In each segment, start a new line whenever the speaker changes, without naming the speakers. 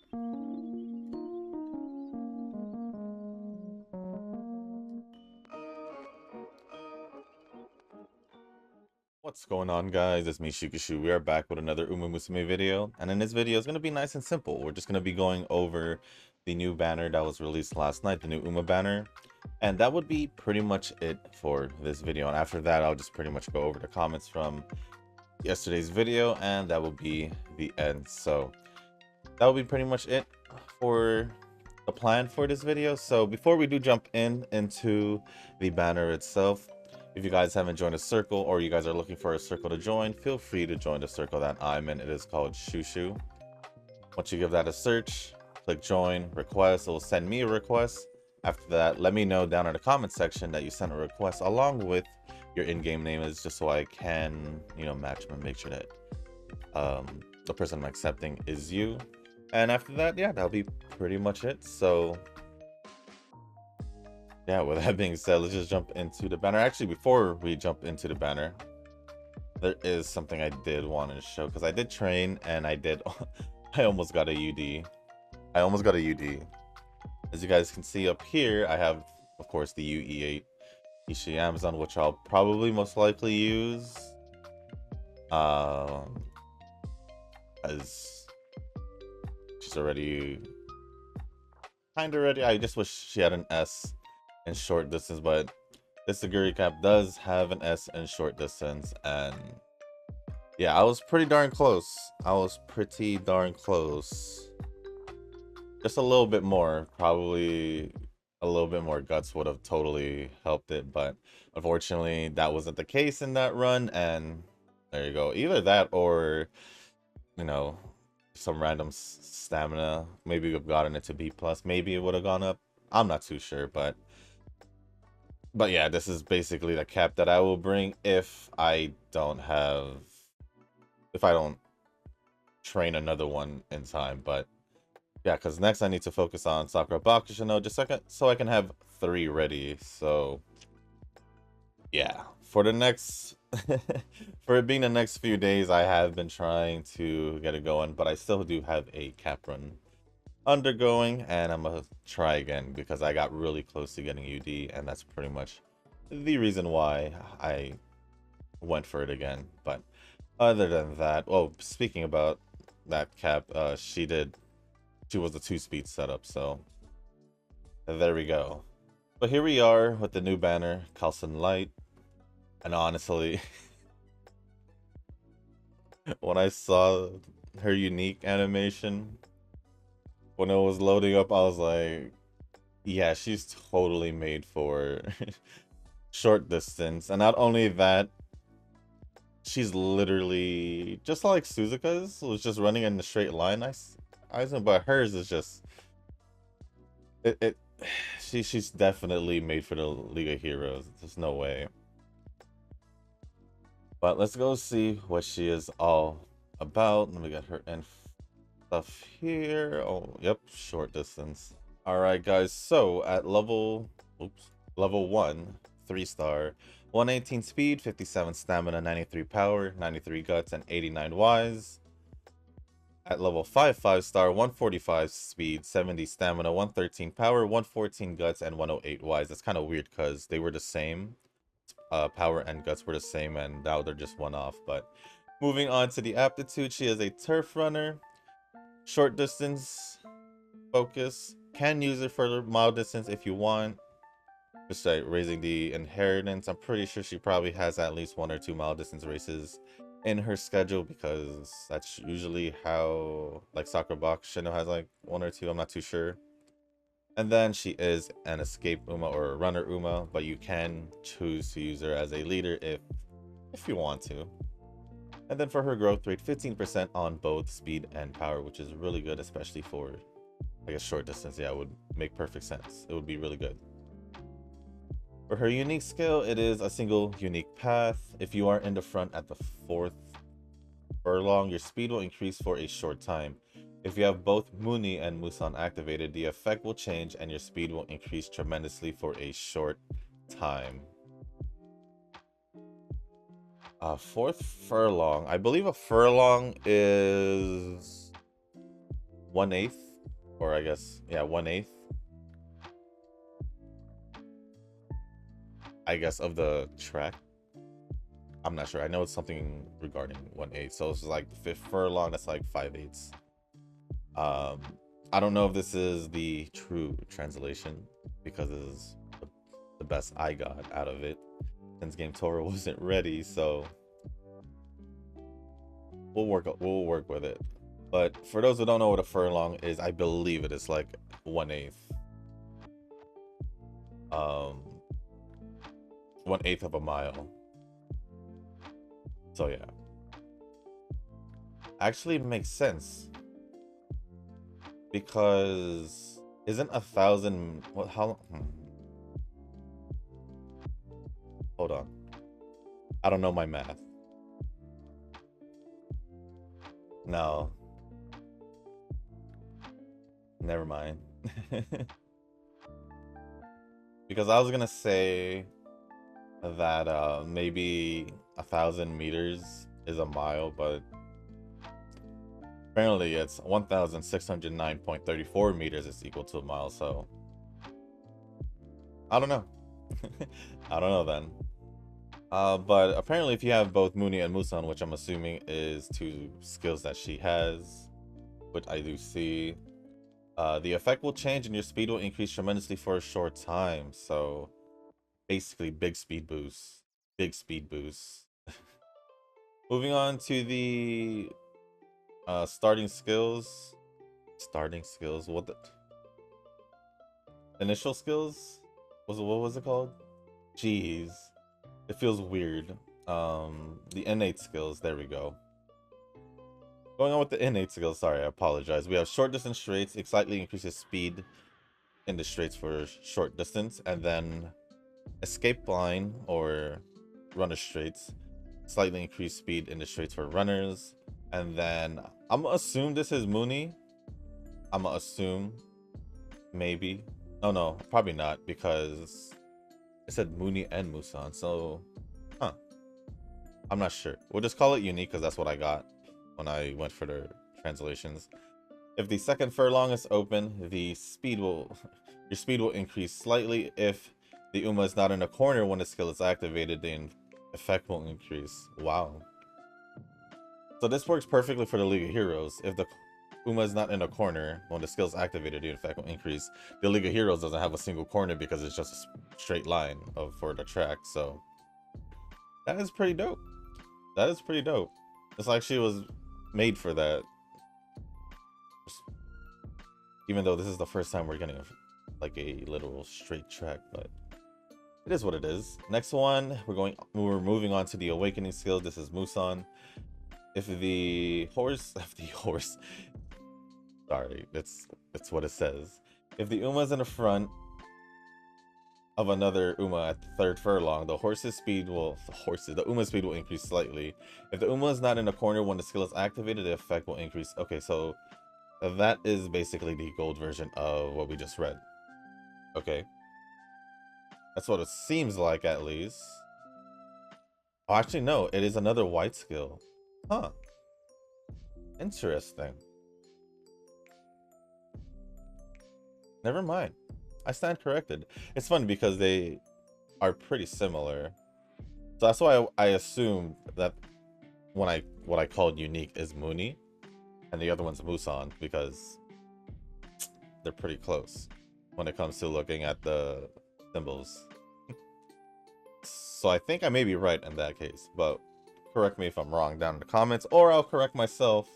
What's going on, guys? It's me, Shukashu. We are back with another Musume video, and in this video, it's going to be nice and simple. We're just going to be going over the new banner that was released last night, the new banner, and that would be pretty much it for this video. And after that, I'll just pretty much go over the comments from yesterday's video, and that will be the end. So that will be pretty much it for the plan for this video. So before we do jump into the banner itself, if you guys haven't joined a circle or you guys are looking for a circle to join, feel free to join the circle that I'm in. It is called Shushu. Once you give that a search, click join, request. It will send me a request. After that, let me know down in the comment section that you sent a request along with your in-game name, is just so I can, match them and make sure that the person I'm accepting is you. And after that, yeah, that'll be pretty much it. So yeah, with that being said, let's just jump into the banner. Actually, before we jump into the banner, there is something I did want to show, because I did train and I almost got a UD. I almost got a UD. As you guys can see up here, I have, of course, the UE8 Ishii Amazon, which I'll probably most likely use. As she's already kind of ready. I just wish she had an S in short distance, but this Aguri cap does have an S in short distance, and yeah, I was pretty darn close. Just a little bit more, probably a little bit more guts would have totally helped it, but unfortunately that wasn't the case in that run, and there you go. Either that or, some random stamina. Maybe we've gotten it to B+, maybe it would have gone up. I'm not too sure, but yeah, this is basically the cap that I will bring if I don't train another one in time. But yeah, because next I need to focus on Sakura Bakushino just so I can have 3 ready. So yeah, for the next for it being the next few days, I have been trying to get it going, but I still do have a cap run undergoing, and I'm gonna try again because I got really close to getting UD, and that's pretty much the reason why I went for it again. But other than that, well, speaking about that cap, she was a 2-speed setup, so there we go. But here we are with the new banner, Calstone Light, and honestly, when I saw her unique animation, when it was loading up, I was like, yeah, she's totally made for short distance. And not only that, she's literally just like Suzuka's, was just running in a straight line. But hers is just she's definitely made for the League of Heroes. There's no way. But let's go see what she is all about. Let me get her in stuff here. Oh, yep, short distance. All right, guys. So at level 1, 3-star, 118 speed, 57 stamina, 93 power, 93 guts, and 89 wise. At level 5, 5-star, 145 speed, 70 stamina, 113 power, 114 guts, and 108 wise. That's kind of weird because they were the same. Power and guts were the same, and now they're just one off. But moving on to the aptitude, she is a turf runner, short distance focus. Can use it for mile distance if you want. Just like raising the inheritance. I'm pretty sure she probably has at least 1 or 2 mile distance races in her schedule, because that's usually how, like, Sakura Bakushino has like 1 or 2. I'm not too sure. And then she is an escape Uma or a runner Uma, but you can choose to use her as a leader if you want to. And then for her growth rate, 15% on both speed and power, which is really good, especially for like a short distance. Yeah, it would make perfect sense. It would be really good. For her unique skill, it is a single unique path. If you are in the front at the 4th furlong, your speed will increase for a short time. If you have both Muni and Musan activated, the effect will change and your speed will increase tremendously for a short time. 4th furlong. I believe a furlong is 1/8 Or I guess, yeah, 1/8, I guess, of the track. I'm not sure. I know it's something regarding 1/8. So it's like the fifth furlong, that's like 5/8. Um, I don't know if this is the true translation because this is the best I got out of it since Game Toro wasn't ready. So we'll work with it. But for those who don't know what a furlong is, I believe it is like 1/8. Um, 1/8 of a mile. So yeah, actually makes sense because isn't 1,000? What? How? Hold on, I don't know my math. No, never mind. Because I was gonna say that maybe 1,000 meters is a mile, but apparently it's 1,609.34 meters is equal to a mile. So I don't know. I don't know then. But apparently if you have both Mooney and Musan, which I'm assuming is two skills that she has, which I do see, the effect will change and your speed will increase tremendously for a short time. So basically big speed boost. Big speed boost. Moving on to the starting skills. Starting skills. What the initial skills? What was it called? Jeez. It feels weird. The innate skills, there we go. Going on with the innate skills, sorry, I apologize. We have short distance straights. It slightly increases speed in the straights for short distance, and then escape line or runner straights, slightly increased speed in the straights for runners. And then I'm gonna assume this is Mooney. I'm gonna assume maybe. Oh no, probably not because it said Mooney and Musan. So, huh? I'm not sure. We'll just call it unique because that's what I got when I went for the translations. If the second furlong is open, the speed will your speed will increase slightly. If the Uma is not in a corner when the skill is activated, the effect will increase. Wow. So this works perfectly for the League of Heroes. If the Uma is not in a corner when the skill is activated, the effect will increase. The League of Heroes doesn't have a single corner because it's just a straight line for the track. So that is pretty dope. That is pretty dope. It's like she was made for that. Even though this is the first time we're getting like a literal straight track, but it is what it is. Next one, we're moving on to the awakening skill. This is Musan. If the horse, sorry, it's what it says. If the Uma's in the front of another Uma at the third furlong, the Uma's speed will increase slightly. If the Uma is not in a corner when the skill is activated, the effect will increase. Okay, so that is basically the gold version of what we just read. Okay. That's what it seems like, at least. Oh, actually, no. It is another white skill. Huh. Interesting. Never mind. I stand corrected. It's funny because they are pretty similar. So that's why I assumed that what I called unique is Mooney, and the other one's Musan, because they're pretty close when it comes to looking at the symbols. So I think I may be right in that case, but correct me if I'm wrong down in the comments, or I'll correct myself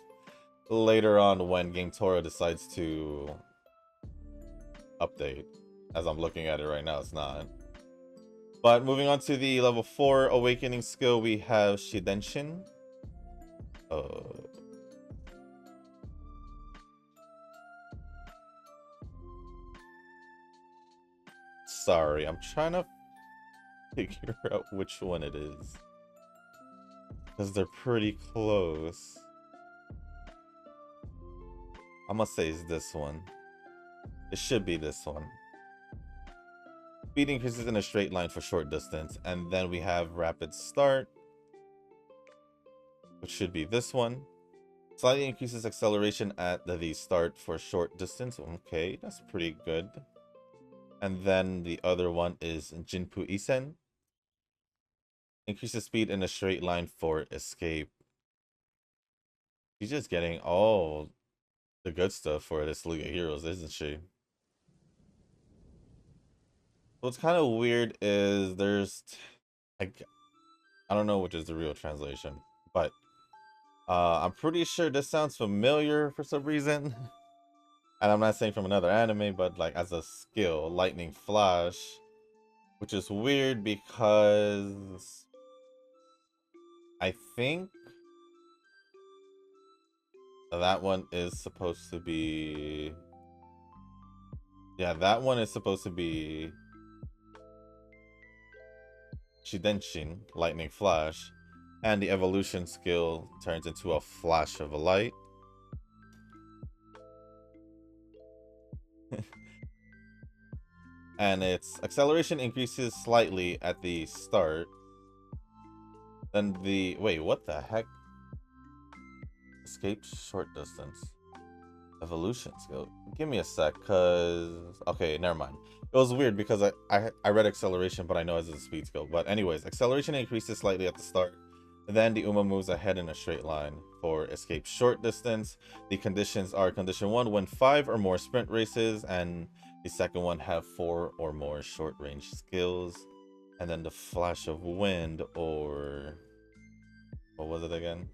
later on when Game Toro decides to update. As I'm looking at it right now, it's not. But moving on to the level 4 awakening skill, we have Shidenshin. Sorry, I'm trying to figure out which one it is, because they're pretty close. I'm gonna say it's this one. It should be this one. Speed increases in a straight line for short distance, and then we have rapid start, which should be this one. Slightly increases acceleration at the start for short distance. Okay, that's pretty good. And then the other one is Jinpu Isen. Increases speed in a straight line for escape. She's just getting all the good stuff for this League of Heroes, isn't she? What's kind of weird is I, I don't know which is the real translation, but I'm pretty sure this sounds familiar for some reason. And I'm not saying from another anime, but like as a skill, Lightning Flash, which is weird because I think that one is supposed to be, yeah, that one is supposed to be Shidenshin, Lightning Flash, and the evolution skill turns into a flash of a light. And its acceleration increases slightly at the start. Then wait, what the heck? Escape short distance. Evolution skill. Give me a sec, cause okay, never mind. It was weird because I read acceleration, but I know it's a speed skill. But anyways, acceleration increases slightly at the start. Then the Uma moves ahead in a straight line. For escape short distance, the conditions are condition 1, win 5 or more sprint races, and the second one have 4 or more short range skills. And then the flash of wind, or what was it again?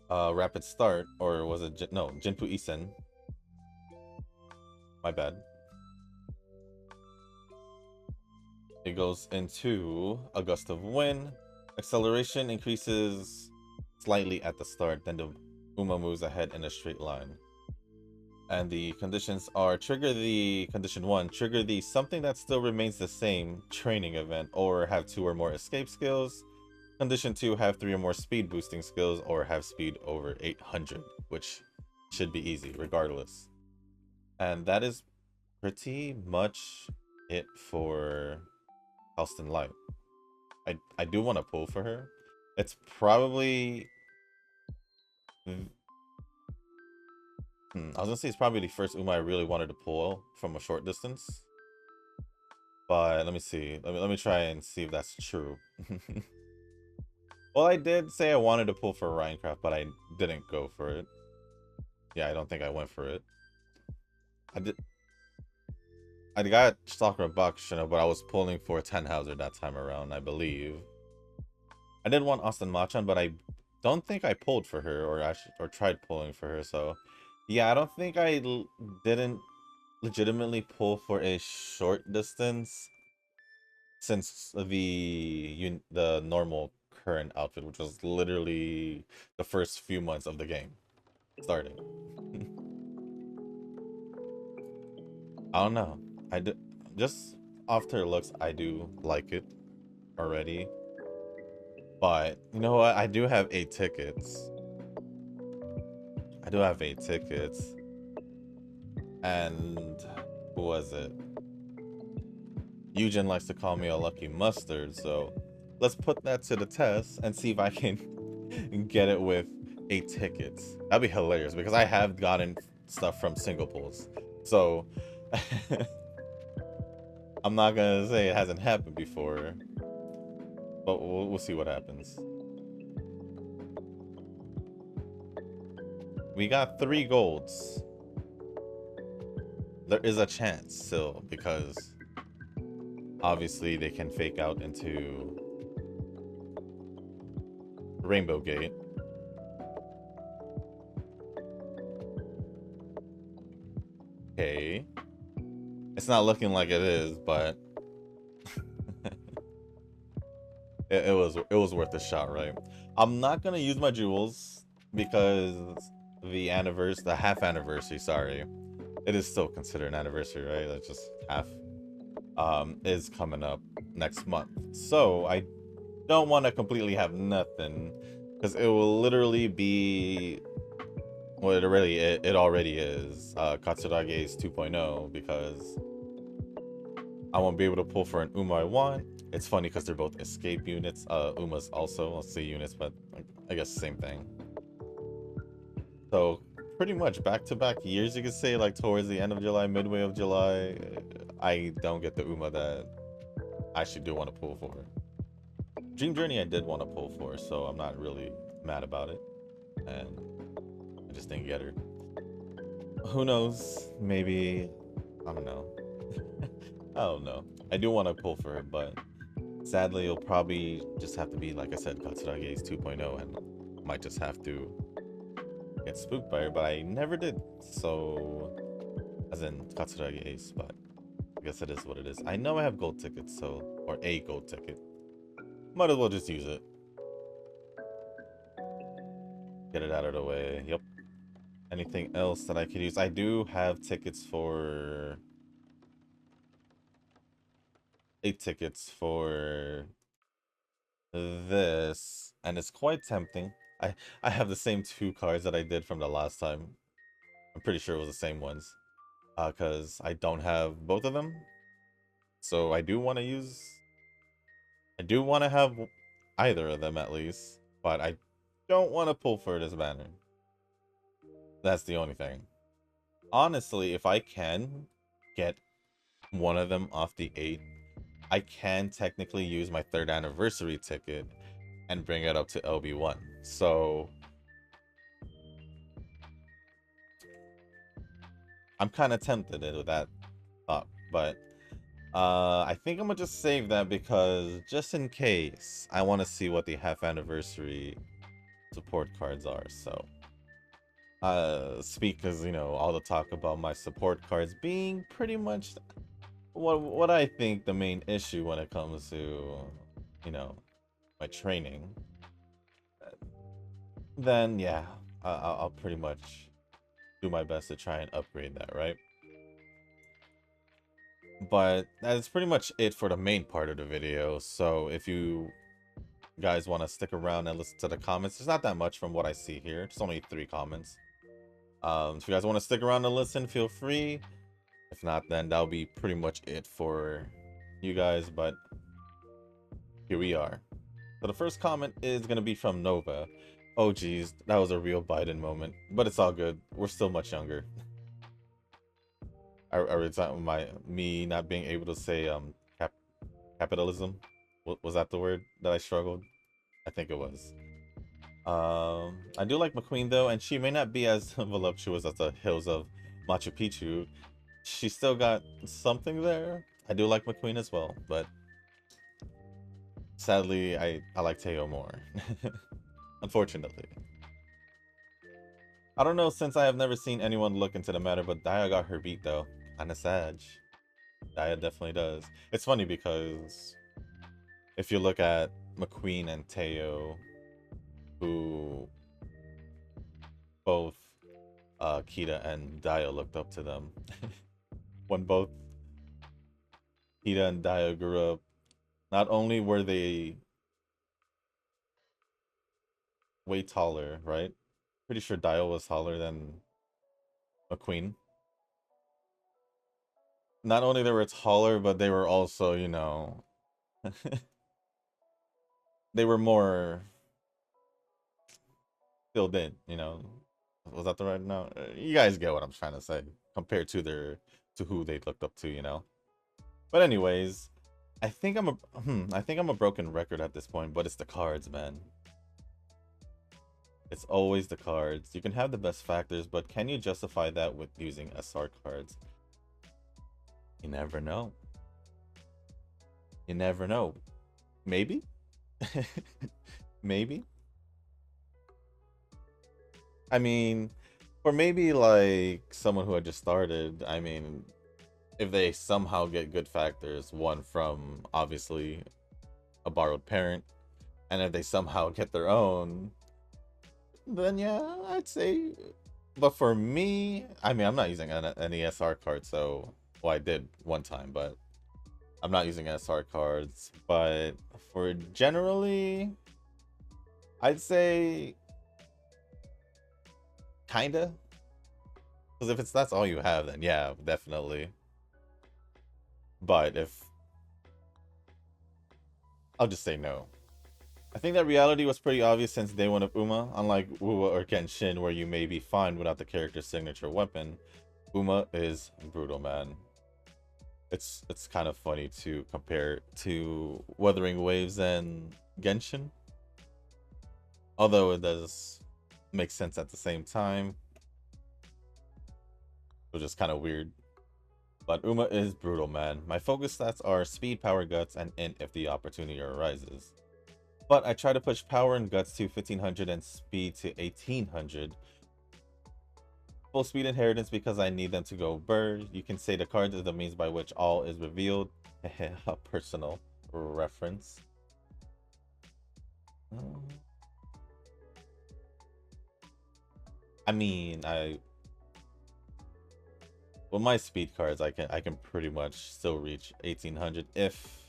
Rapid start, or was it no, Jinpu Isen. My bad. It goes into a gust of wind. Acceleration increases slightly at the start, then the Uma moves ahead in a straight line. And the conditions are trigger the condition 1, trigger the something that still remains the same training event, or have 2 or more escape skills. Condition 2, have 3 or more speed boosting skills, or have speed over 800, which should be easy regardless. And that is pretty much it for Calstone Light. I do want to pull for her. It's probably I was gonna say it's probably the first Uma I really wanted to pull from a short distance. But let me see. Let me try and see if that's true. Well, I did say I wanted to pull for Rhinecraft, but I didn't go for it. Yeah, I don't think I went for it. I got Stalker Bakshina, but I was pulling for Tenhauser that time around, I believe. I did want Austin Machan, but I don't think I pulled for her, or tried pulling for her. So, yeah, I don't think I didn't legitimately pull for a short distance since the normal current outfit, which was literally the first few months of the game starting. I don't know. I do, just off to her looks, I do like it already. But you know what? I do have 8 tickets. I do have 8 tickets. And who was it? Eugen likes to call me a lucky mustard, so let's put that to the test and see if I can get it with 8 tickets. That'd be hilarious because I have gotten stuff from single pulls. So I'm not gonna say it hasn't happened before, but we'll see what happens. We got 3 golds. There is a chance still because obviously they can fake out into Rainbow Gate. Okay. It's not looking like it is, but it was worth a shot, right? I'm not gonna use my jewels because the half anniversary, sorry. It is still considered an anniversary, right? That's just half. Is coming up next month. So I don't want to completely have nothing because it will literally be what it already is. Katsurage's 2.0 because I won't be able to pull for an Uma I want. It's funny because they're both escape units. Uma's also, let's say units, but like, I guess same thing. So pretty much back-to-back years, you could say, like towards the end of July, midway of July, I don't get the Uma that I actually do want to pull for. Dream Journey I did want to pull for, so I'm not really mad about it. And I just didn't get her. Who knows? Maybe, I don't know. I don't know. I do want to pull for her, but sadly, it'll probably just have to be, like I said, Katsuragi Ace 2.0, and I might just have to get spooked by her, but I never did. So, as in Katsuragi Ace, but I guess it is what it is. I know I have gold tickets, so, or a gold ticket. Might as well just use it. Get it out of the way. Yep. Anything else that I could use? I do have tickets for 8 tickets for this, and it's quite tempting. I have the same 2 cards that I did from the last time. I'm pretty sure it was the same ones, because I don't have both of them. So I do want to have either of them at least, but I don't want to pull for this banner. That's the only thing. Honestly, if I can get one of them off the 8, I can technically use my 3rd anniversary ticket and bring it up to LB1. So I'm kind of tempted with that thought, but I think I'm gonna just save that because just in case I want to see what the half anniversary support cards are. So speak as all the talk about my support cards being pretty much what I think the main issue when it comes to my training, then yeah, I'll pretty much do my best to try and upgrade that, right? But that's pretty much it for the main part of the video. So if you guys want to stick around and listen to the comments, there's not that much from what I see here. It's only 3 comments. If you guys want to stick around and listen, feel free. If not, then that'll be pretty much it for you guys. But here we are. So the first comment is going to be from Nova. Oh geez, that was a real Biden moment, but it's all good. We're still much younger. I resent me not being able to say capitalism. Was that the word that I struggled? I think it was. I do like McQueen though, and she may not be as voluptuous as the hills of Machu Picchu. She still got something there. I do like McQueen as well, but sadly, I like Teo more. Unfortunately. I don't know, since I have never seen anyone look into the matter, but Daya got her beat though. Kinda sad. Daya definitely does. It's funny because if you look at McQueen and Teo, who both Kita and Daya looked up to them. When both Kita and Daya grew up, not only were they way taller, right? Pretty sure Daya was taller than McQueen. Not only they were taller, but they were also, they were more filled in, Was that the right now? You guys get what I'm trying to say compared to who they looked up to. But anyways, I think I'm a broken record at this point, but it's the cards, man. It's always the cards. You can have the best factors, but can you justify that with using SR cards? You never know. You never know. Maybe? Maybe? I mean, or maybe like someone who had just started, I mean, if they somehow get good factors, one from obviously a borrowed parent, and if they somehow get their own, then yeah, I'd say. But for me, I mean, I'm not using any SR card, so well, I did one time, but I'm not using SR cards. But for generally, I'd say kinda, because if that's all you have, then yeah, definitely. But if I'll just say no. I think that reality was pretty obvious since day one of Uma, unlike Wuwa or Genshin where you may be fine without the character's signature weapon. Uma is brutal, man. It's kind of funny to compare to Wuthering Waves and Genshin. Although it does make sense at the same time. Which is kind of weird. But Uma is brutal, man. My focus stats are speed, power, guts, and int if the opportunity arises. But I try to push power and guts to 1500 and speed to 1800. Full speed inheritance because I need them to go bird. You can say the card is the means by which all is revealed. A personal reference. I mean, with my speed cards, I can pretty much still reach 1800 if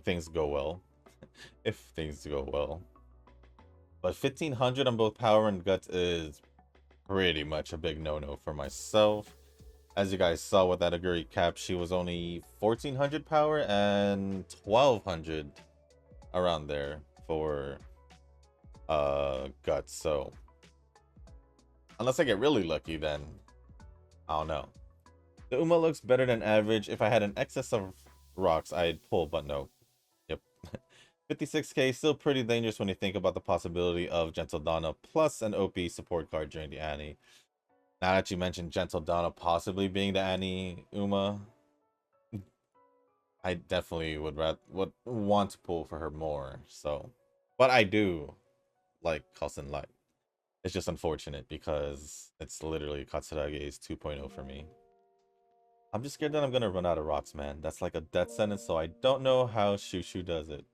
things go well. If things go well. But 1500 on both power and guts is pretty much a big no-no for myself. As you guys saw with that Aguri cap, she was only 1400 power and 1200 around there for guts. So unless I get really lucky, then I don't know. The Uma looks better than average. If I had an excess of rocks, I'd pull, but no. Yep. 56k, still pretty dangerous when you think about the possibility of Gentle Donna plus an OP support card during the Annie. Now that you mentioned Gentle Donna possibly being the Annie Uma, I definitely would want to pull for her more. So, but I do like Calstone Light. It's just unfortunate because it's literally Katsurage's 2.0 for me. I'm just scared that I'm gonna run out of rocks, man. That's like a death sentence, so I don't know how Shushu does it.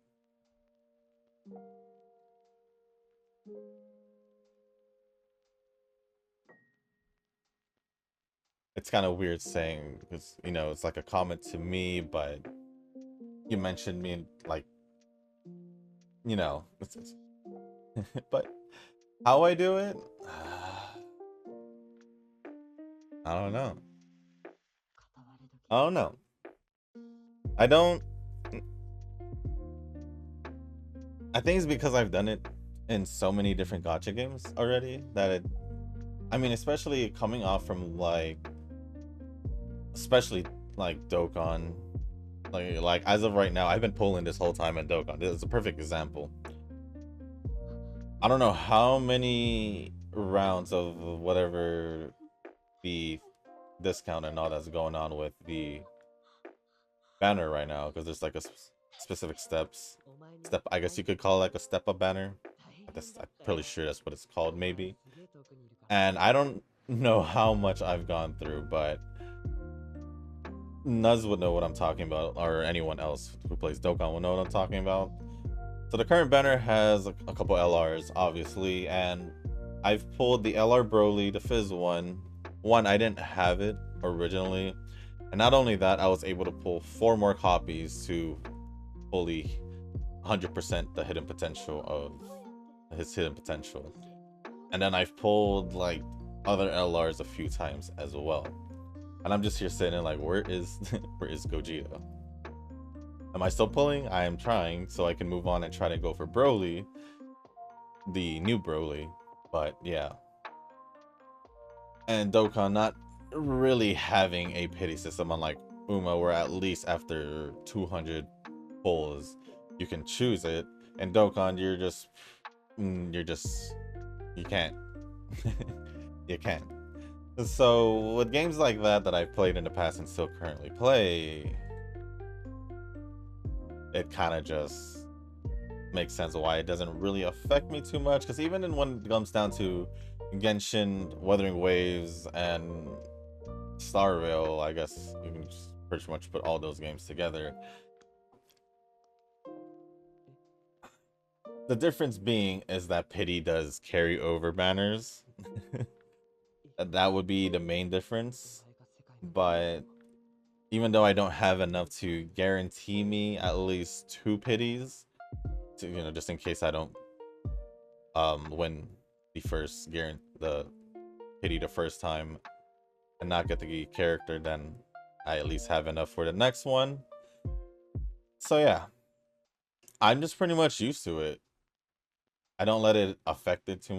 It's kind of weird saying, because, you know, it's like a comment to me, but you mentioned me, like, you know, but how I do it? I don't know. I don't know. I think it's because I've done it in so many different gacha games already that I mean, especially coming off from especially like Dokkan, like as of right now, I've been pulling this whole time in Dokkan. This is a perfect example. I don't know how many rounds of whatever the discount and all that's going on with the banner right now, because there's like a specific step, I guess you could call it like a step up banner. I'm pretty sure that's what it's called, maybe. And I don't know how much I've gone through, but Nuz would know what I'm talking about, or anyone else who plays Dokkan will know what I'm talking about. So the current banner has a couple LRs, obviously, and I've pulled the LR Broly, the Fizz one. One, I didn't have it originally. And not only that, I was able to pull 4 more copies to fully 100% the hidden potential of his hidden potential. And then I've pulled like other LRs a few times as well. And I'm just here sitting like, where is Gogeta? Am I still pulling? I am trying, so I can move on and try to go for Broly, the new Broly. But yeah. And Dokkan not really having a pity system, unlike Uma, where at least after 200 pulls you can choose it. And Dokkan, you can't. You can't. So with games like that I've played in the past and still currently play, it kind of just makes sense why it doesn't really affect me too much. Because even when it comes down to Genshin, Wuthering Waves, and Star Rail, I guess you can just pretty much put all those games together. The difference being is that pity does carry over banners. That would be the main difference. But even though I don't have enough to guarantee me at least 2 pities, to, you know, just in case I don't win the pity the first time and not get the character, then I at least have enough for the next one. So yeah, I'm just pretty much used to it. I don't let it affect me too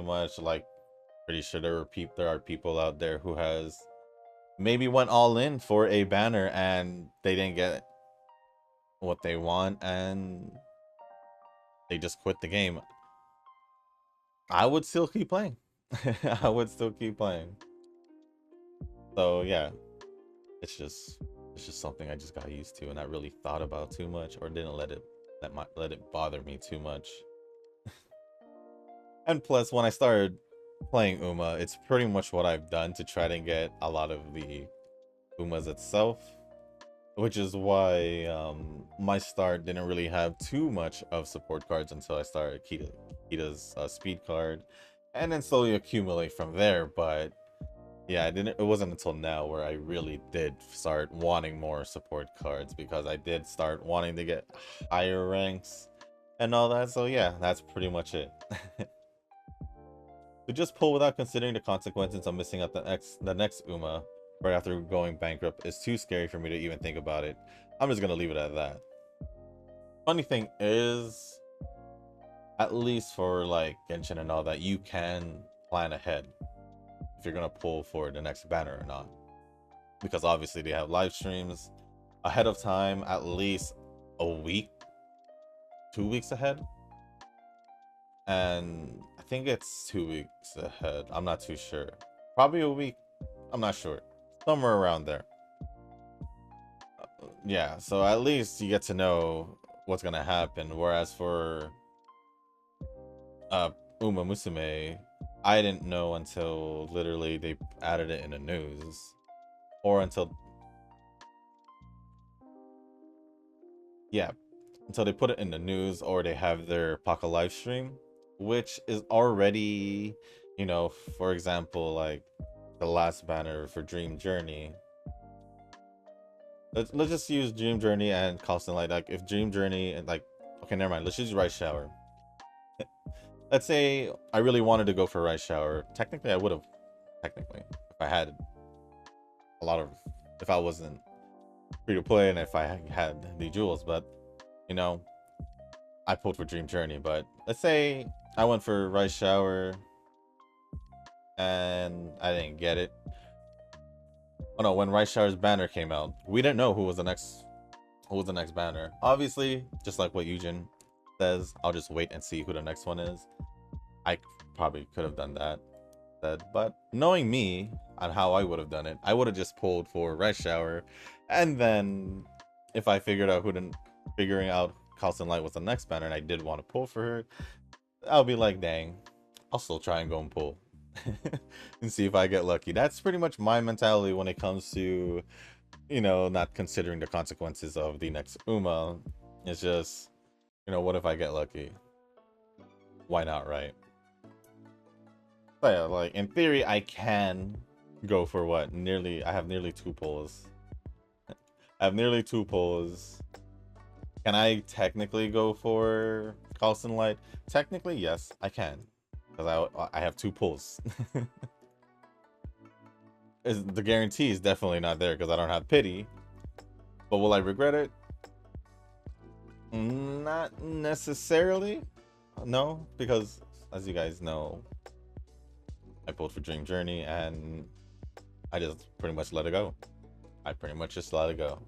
much. Like, pretty sure there are people out there who has maybe went all in for a banner and they didn't get what they want and they just quit the game. I would still keep playing. I would still keep playing. So yeah, it's just something I just got used to and I really thought about too much or didn't let it bother me too much. And plus, when I started playing Uma, it's pretty much what I've done to try to get a lot of the Umas itself, which is why my start didn't really have too much of support cards until I started Kita's speed card, and then slowly accumulate from there. But yeah, it wasn't until now where I really did start wanting more support cards because I did start wanting to get higher ranks and all that. So yeah, that's pretty much it. To just pull without considering the consequences of missing out the next Uma right after going bankrupt is too scary for me to even think about it. I'm just gonna leave it at that. Funny thing is, at least for like Genshin and all that, you can plan ahead if you're gonna pull for the next banner or not. Because obviously they have live streams ahead of time, at least a week, 2 weeks ahead. And I think it's 2 weeks ahead. I'm not too sure. Probably a week. I'm not sure. Somewhere around there. Yeah, so at least you get to know what's gonna happen. Whereas for Uma Musume, I didn't know until literally they added it in the news. Or until until they put it in the news or they have their Paka live stream, which is already, you know, for example, like the last banner for Dream Journey. Let's just use Dream Journey and Calstone Light. Like if Dream Journey and like, okay, never mind. Let's use Rice Shower. Let's say I really wanted to go for Rice Shower. Technically, I would have. Technically, if I had a lot of, if I wasn't free to play and if I had the jewels, but you know, I pulled for Dream Journey. But let's say I went for Rice Shower and I didn't get it. Oh no, when Rice Shower's banner came out, we didn't know who was the next banner. Obviously, just like what Eugen says, I'll just wait and see who the next one is. I probably could have done that, but knowing me on how I would have done it, I would have just pulled for Rice Shower, and then if I figuring out Calstone Light was the next banner and I did want to pull for her, I'll be like, dang, I'll still try and go and pull. And see if I get lucky. That's pretty much my mentality when it comes to, you know, not considering the consequences of the next Uma. It's just, you know, what if I get lucky? Why not, right? So yeah, like in theory, I can go for what? I have nearly 2 pulls. I have nearly 2 pulls. Can I technically go for Calstone Light? Technically, yes, I can. Because I have 2 pulls. The guarantee is definitely not there because I don't have pity. But will I regret it? Not necessarily. No, because as you guys know, I pulled for Dream Journey and I just pretty much let it go. I pretty much just let it go.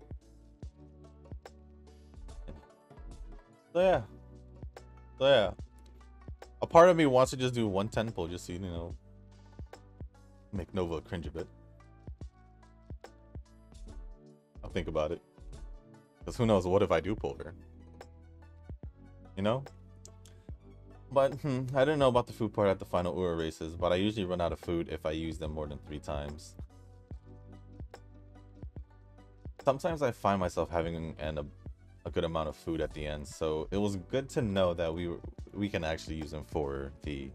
So yeah. A part of me wants to just do 110 pull just to, you know, make Nova cringe a bit. I'll think about it. Because who knows, what if I do pull her? You know? But I didn't know about the food part at the final Ura races, but I usually run out of food if I use them more than 3 times. Sometimes I find myself having a good amount of food at the end, so it was good to know that we can actually use them for the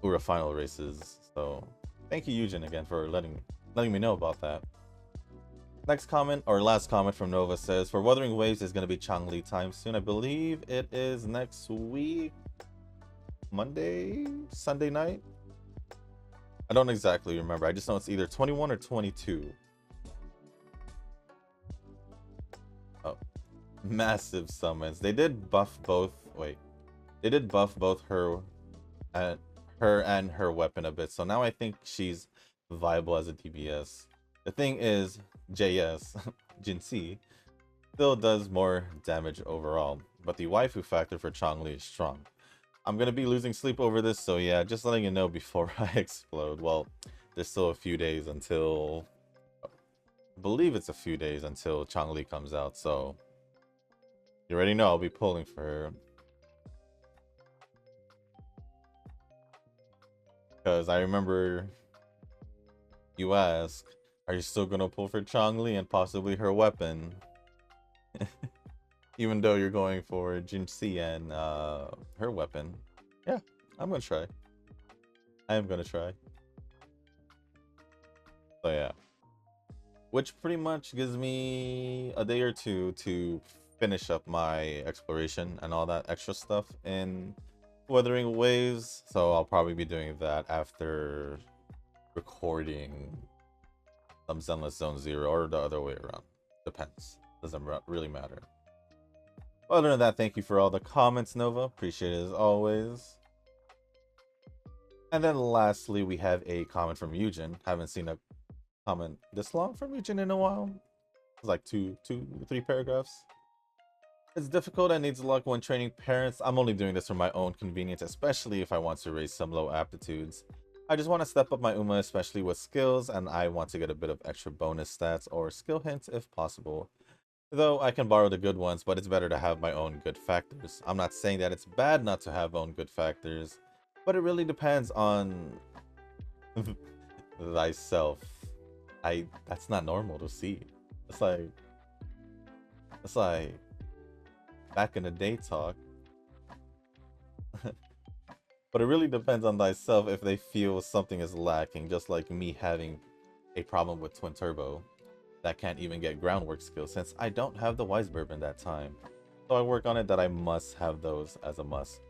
Ura final races. So thank you, Eugen, again for letting me know about that. Next comment, or last comment from Nova says, for Wuthering Waves is going to be Changli time soon. I believe it is next week, Sunday night. I don't exactly remember. I just know it's either 21 or 22. Oh, massive summons. They did buff both. Wait, they did buff both and her weapon a bit. So now I think she's viable as a DPS. The thing is, JS Jinxi still does more damage overall, but the waifu factor for Changli is strong. I'm gonna be losing sleep over this, so yeah, just letting you know before I explode. Well, there's still a few days until, I believe it's a few days until Changli comes out, so you already know I'll be pulling for her. Because I remember you asked, are you still gonna pull for Changli and possibly her weapon? Even though you're going for Jinxi and her weapon. Yeah, I'm gonna try. I am gonna try. So yeah. Which pretty much gives me a day or two to finish up my exploration and all that extra stuff in Wuthering Waves. So I'll probably be doing that after recording some Zenless Zone Zero, or the other way around. Depends. Doesn't really matter. Other than that, thank you for all the comments, Nova. Appreciate it as always. And then lastly, we have a comment from Eugen. Haven't seen a comment this long from Eugen in a while. It's like two, 3 paragraphs. It's difficult and needs luck when training parents. I'm only doing this for my own convenience, especially if I want to raise some low aptitudes. I just want to step up my Uma, especially with skills, and I want to get a bit of extra bonus stats or skill hints if possible. Though I can borrow the good ones, but it's better to have my own good factors. I'm not saying that it's bad not to have own good factors, but it really depends on thyself. That's not normal to see. It's like back in the day talk. But it really depends on thyself if they feel something is lacking, just like me having a problem with Twin Turbo that can't even get groundwork skills since I don't have the Wise Bourbon that time. So I work on it that I must have those as a must.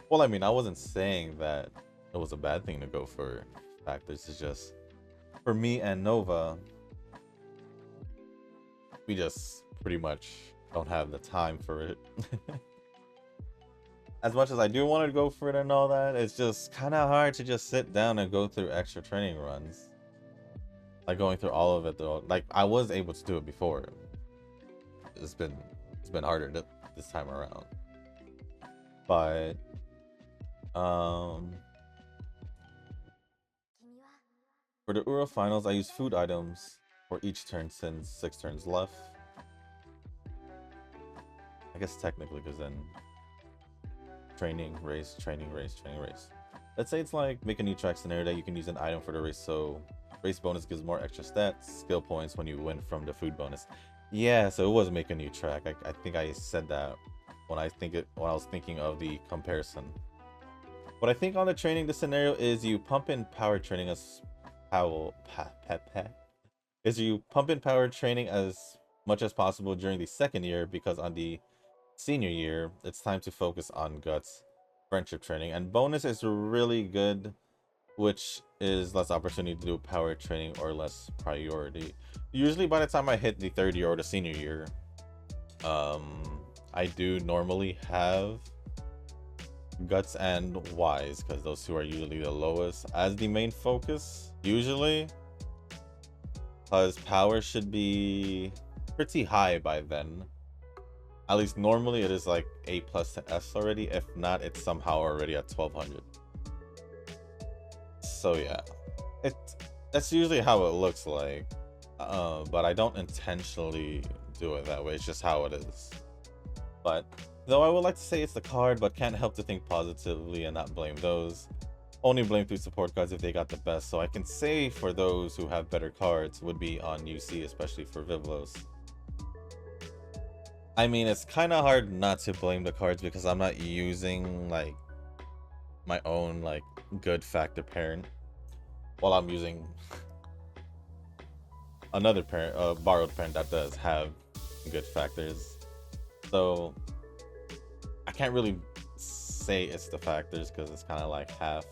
Well, I mean, I wasn't saying that it was a bad thing to go for factors. It's just, for me and Nova, we just pretty much don't have the time for it. As much as I do want to go for it and all that, it's just kind of hard to just sit down and go through extra training runs. Like going through all of it though. Like I was able to do it before. It's been harder this time around. But for the Uro finals, I use food items for each turn since 6 turns left. I guess technically, because then training, race, training, race, training, race. Let's say it's like make a new track scenario that you can use an item for the race, so race bonus gives more extra stats, skill points when you win from the food bonus. Yeah, so it was make a new track. I think I said that when I was thinking of the comparison. What I think on the training, the scenario is you pump in power training as you pump in power training as much as possible during the second year, because on the senior year it's time to focus on guts, friendship training, and bonus is really good, which is less opportunity to do power training or less priority. Usually by the time I hit the third year or the senior year, I do normally have guts and wise, because those two are usually the lowest as the main focus usually, because power should be pretty high by then. At least normally it is like A+ to S already. If not, it's somehow already at 1200. So yeah, that's usually how it looks like. But I don't intentionally do it that way. It's just how it is. But though I would like to say it's the card, but can't help to think positively and not blame those. Only blame 3 support cards if they got the best. So I can say for those who have better cards would be on UC, especially for Vivlos. I mean, it's kind of hard not to blame the cards because I'm not using like my own like good factor parent, while I'm using another parent, borrowed parent that does have good factors. So I can't really say it's the factors because it's kind of like half.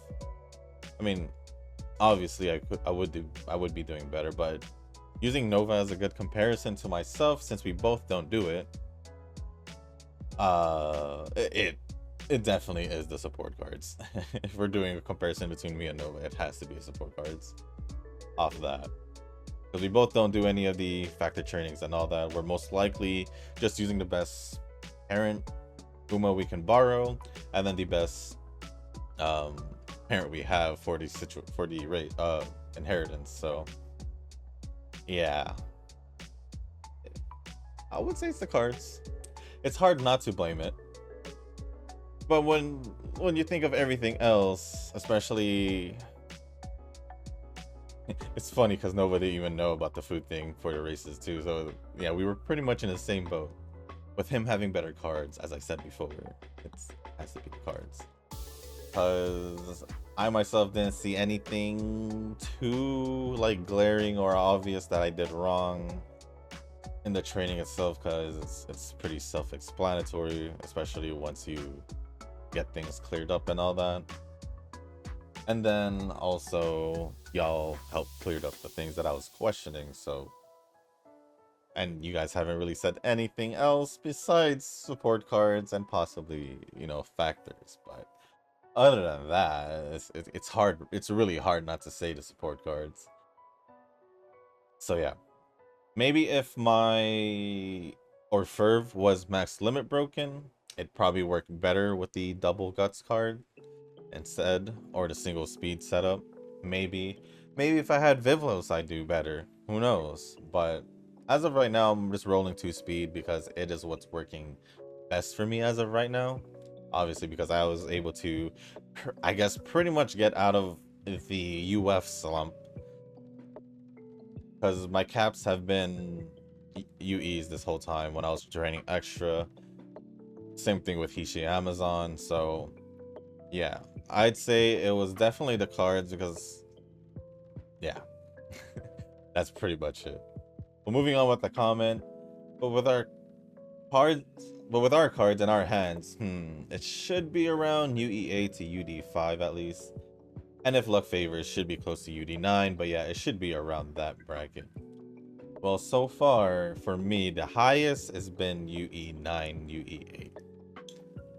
I mean, obviously I would be doing better, but using Nova as a good comparison to myself, since we both don't do it, It definitely is the support cards. If we're doing a comparison between me and Nova, it has to be support cards off of that. Because we both don't do any of the factor trainings and all that. We're most likely just using the best parent Uma we can borrow, and then the best um, parent we have for the rate inheritance. So yeah, I would say it's the cards. It's hard not to blame it, but when you think of everything else, especially it's funny because nobody even know about the food thing for the races too. So yeah, we were pretty much in the same boat with him having better cards. As I said before, it has to be the cards. Because I myself didn't see anything too like glaring or obvious that I did wrong in the training itself, because it's pretty self-explanatory, especially once you get things cleared up and all that. And then also y'all helped cleared up the things that I was questioning, so and you guys haven't really said anything else besides support cards and possibly, you know, factors. But other than that, it's hard. It's really hard not to say the support cards. So yeah, maybe if my Orferv was max limit broken, it'd probably work better with the double guts card instead, or the single speed setup. Maybe if I had Vivlos, I'd do better. Who knows? But as of right now, I'm just rolling 2 speed because it is what's working best for me as of right now. Obviously, because I was able to, I guess, pretty much get out of the UF slump. Because my caps have been UEs this whole time when I was training extra. Same thing with Hishi Amazon. So, yeah. I'd say it was definitely the cards because, yeah. That's pretty much it. But moving on with the comment. But with our cards, in our hands, it should be around UE8 to UD5 at least. And if luck favors, should be close to UD9, but yeah, it should be around that bracket. Well, so far for me, the highest has been UE9, UE8.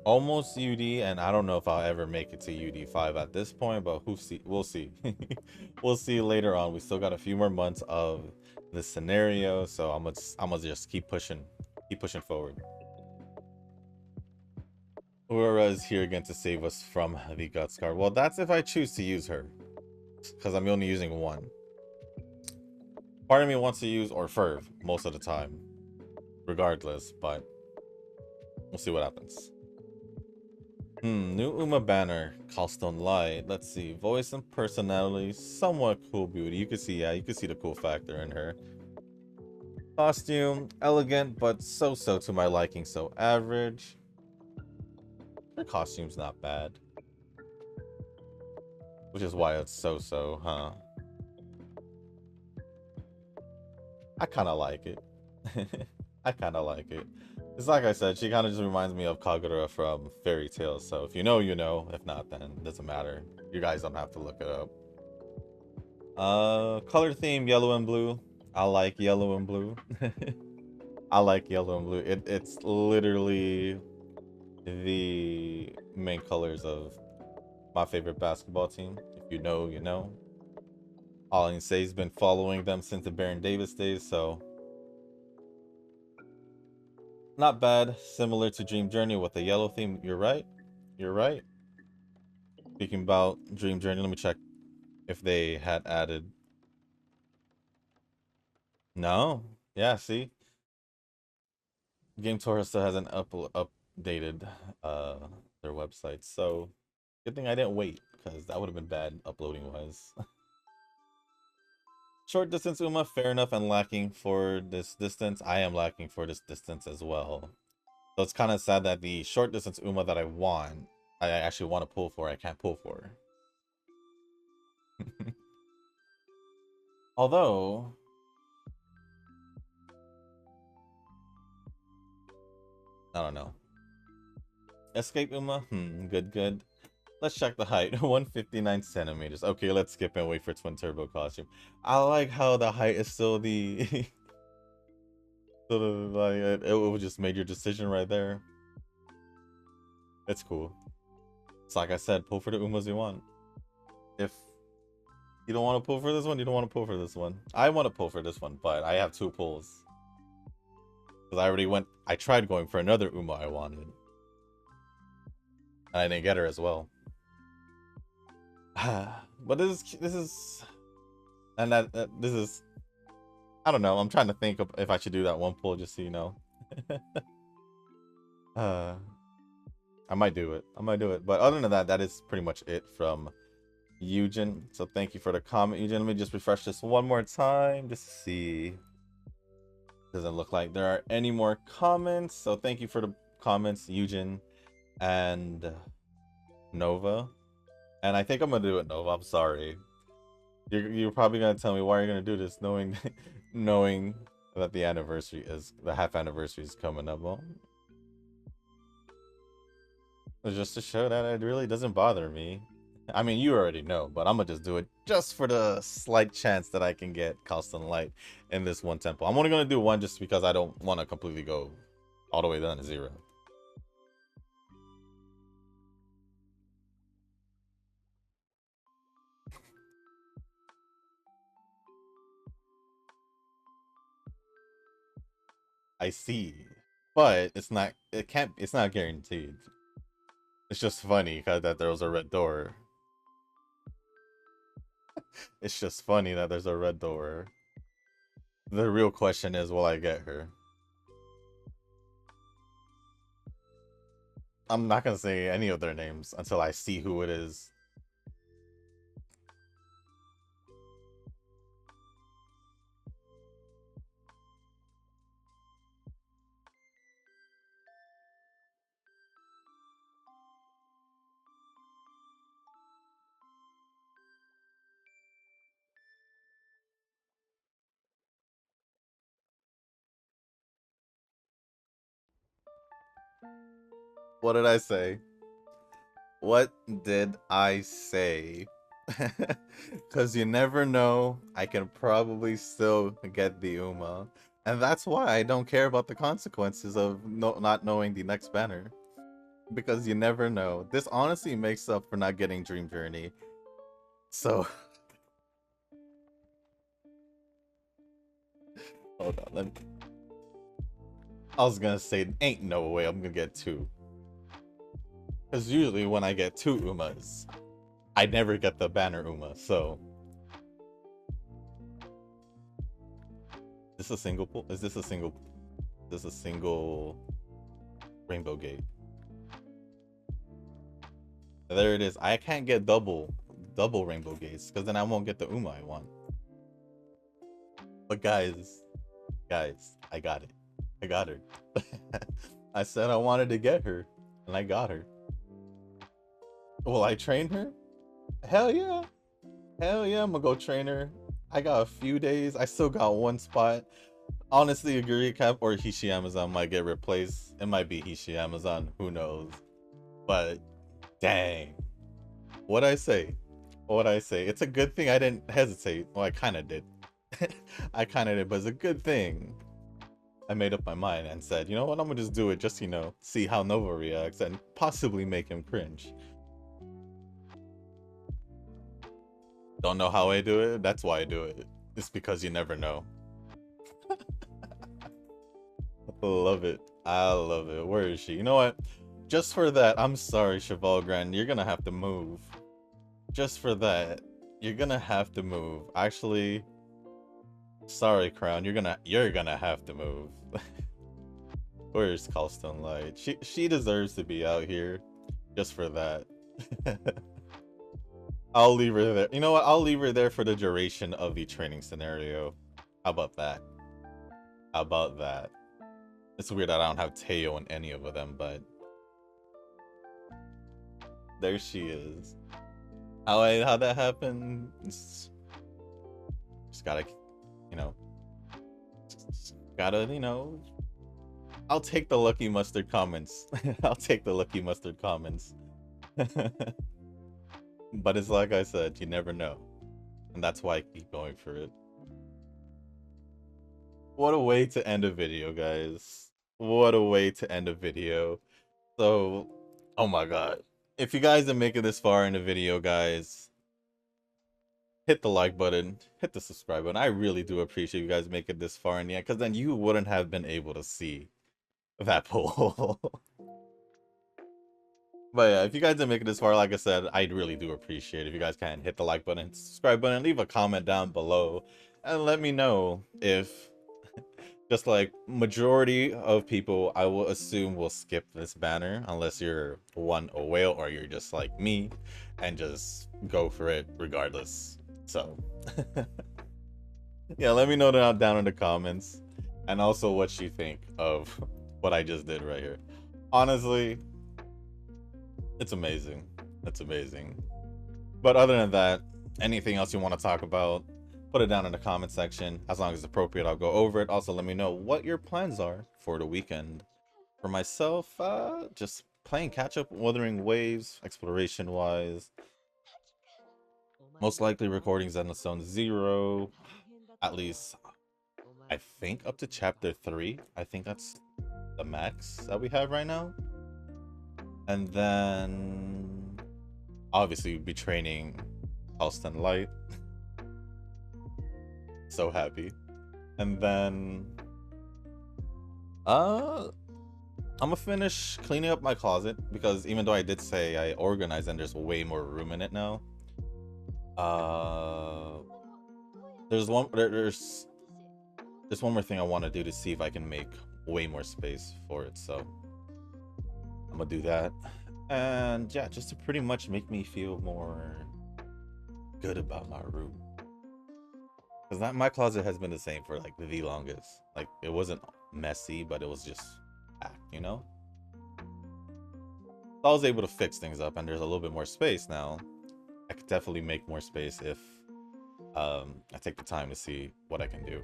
Almost UD, and I don't know if I'll ever make it to UD5 at this point, but we'll see. We'll see later on. We still got a few more months of this scenario, so I'm gonna just keep pushing forward. Ura is here again to save us from the Guts card. Well, that's if I choose to use her, because I'm only using one. Part of me wants to use Orferv most of the time, regardless, but we'll see what happens. New Uma banner, Calstone Light. Let's see, voice and personality, somewhat cool beauty. You can see, yeah, you can see the cool factor in her. Costume, elegant, but so-so to my liking, so average. Her costume's not bad. Which is why it's so-so, huh? I kind of like it. I kind of like it. It's like I said, she kind of just reminds me of Kagura from Fairy Tail. So if you know, you know. If not, then it doesn't matter. You guys don't have to look it up. Color theme, yellow and blue. I like yellow and blue. I like yellow and blue. It's literally the main colors of my favorite basketball team. If you know, you know. All I can say, he's been following them since the Baron Davis days, so not bad. Similar to Dream Journey with the yellow theme. You're right. You're right. Speaking about Dream Journey, let me check if they had added. No. Yeah, see? Game Tour still hasn't updated their website. So good thing I didn't wait, because that would have been bad uploading wise. Short distance Uma, fair enough, and lacking for this distance. I am lacking for this distance as well. So it's kind of sad that the short distance Uma that I actually want to pull for, I can't pull for. Although, I don't know. Escape Uma? Good. Let's check the height. 159 centimeters. Okay, let's skip and wait for Twin Turbo costume. I like how the height is still the... like, it just made your decision right there. It's cool. It's like I said, pull for the Umas you want. If you don't want to pull for this one, you don't want to pull for this one. I want to pull for this one, but I have 2 pulls. Because I tried going for another Uma I wanted. And I didn't get her as well. But this is, and this is, I don't know. I'm trying to think of if I should do that one pull just so you know. I might do it. But other than that, that is pretty much it from Eugen. So thank you for the comment, Eugen. Let me just refresh this one more time just to see. Doesn't look like there are any more comments. So thank you for the comments, Eugen and Nova. And I think I'm gonna do it, Nova. I'm sorry. You're probably gonna tell me why you're gonna do this, knowing knowing that the half anniversary is coming up. Well, just to show that it really doesn't bother me. I mean, you already know, but I'm gonna just do it just for the slight chance that I can get Calstone Light in this one temple. I'm only gonna do one just because I don't want to completely go all the way down to 0. I see, but it's not guaranteed. It's just funny because that there was a red door. It's just funny that there's a red door. The real question is, will I get her? I'm not gonna say any of their names until I see who it is. What did I say? What did I say? Because you never know, I can probably still get the Uma. And that's why I don't care about the consequences of not knowing the next banner. Because you never know. This honestly makes up for not getting Dream Journey. So... hold on, let me... I was gonna say, ain't no way I'm gonna get 2. Because usually when I get 2 Umas, I never get the banner Uma, so... Is this a single pull? Is this a single... Is this a single... Rainbow Gate? There it is. I can't get double Rainbow Gates, because then I won't get the Uma I want. But guys, I got it. I got her. I said I wanted to get her, and I got her. Will I train her? Hell yeah. Hell yeah, I'm gonna go train her. I got a few days. I still got 1 spot. Honestly, Aguri Cap or Hishi Amazon might get replaced. It might be Hishi Amazon. Who knows? But dang. What'd I say? What'd I say? It's a good thing I didn't hesitate. Well, I kind of did. I kind of did, but it's a good thing I made up my mind and said, you know what, I'm gonna just do it just, you know, see how Nova reacts and possibly make him cringe. Don't know how I do it? That's why I do it. It's because you never know. Love it. I love it. Where is she? You know what? Just for that, I'm sorry, Cheval Grand. You're gonna have to move. Just for that, you're gonna have to move. Actually, sorry, Crown. You're gonna have to move. Where's Calstone Light? She deserves to be out here. Just for that. I'll leave her there. You know what? I'll leave her there for the duration of the training scenario. How about that? How about that? It's weird that I don't have Teo in any of them, but... there she is. How that happened? Just gotta, you know... just gotta, you know... I'll take the Lucky Mustard comments. I'll take the Lucky Mustard comments. But it's like I said, you never know. And that's why I keep going for it. What a way to end a video, guys. What a way to end a video. So, Oh my god. If you guys are making this far in the video, guys, hit the like button, hit the subscribe button. I really do appreciate you guys making this far in the end, because then you wouldn't have been able to see that poll. But yeah, if you guys are making this far, like I said, I really do appreciate it. If you guys can hit the like button, subscribe button, leave a comment down below, and let me know if, just like majority of people, I will assume will skip this banner unless you're a whale or you're just like me and just go for it regardless. So yeah, let me know down in the comments, and also what you think of what I just did right here. Honestly, it's amazing. It's amazing. But other than that, anything else you want to talk about, put it down in the comment section. As long as it's appropriate, I'll go over it. Also, let me know what your plans are for the weekend. For myself, just playing catch up, Wuthering Waves, exploration wise. Most likely recording Zenless 0. At least, I think up to chapter 3. I think that's the max that we have right now. And then, obviously, we'll be training Calstone Light. So happy. And then I'm gonna finish cleaning up my closet, because even though I did say I organized and there's way more room in it now, there's one more thing I want to do to see if I can make way more space for it. So I'm gonna do that, and yeah, just to pretty much make me feel more good about my room, because that my closet has been the same for like the longest. Like, it wasn't messy, but it was just packed, you know. I was able to fix things up, and there's a little bit more space now. I could definitely make more space if I take the time to see what I can do.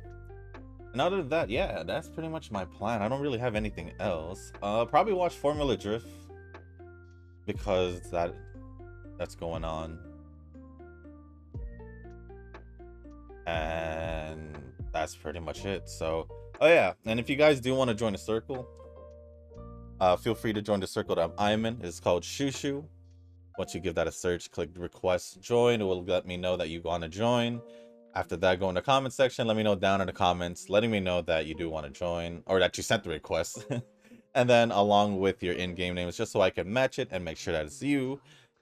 And other than that, yeah, that's pretty much my plan. I don't really have anything else. Probably watch Formula Drift, because that's going on. And that's pretty much it. So, oh yeah, and if you guys do want to join a circle, feel free to join the circle that I'm in. It's called Shushu. Once you give that a search, click request join. It will let me know that you want to join. After that, go in the comment section. Let me know down in the comments, letting me know that you do want to join, or that you sent the request. And then along with your in-game names, just so I can match it and make sure that it's you,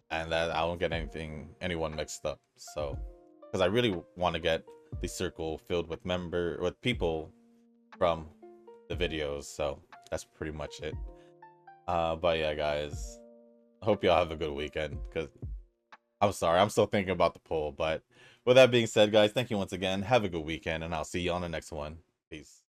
and that I won't get anyone mixed up. So, because I really want to get the circle filled with people from the videos. So that's pretty much it. But yeah, guys, hope y'all have a good weekend, because I'm sorry, I'm still thinking about the poll. But with that being said, guys, thank you once again. Have a good weekend, and I'll see you on the next one. Peace.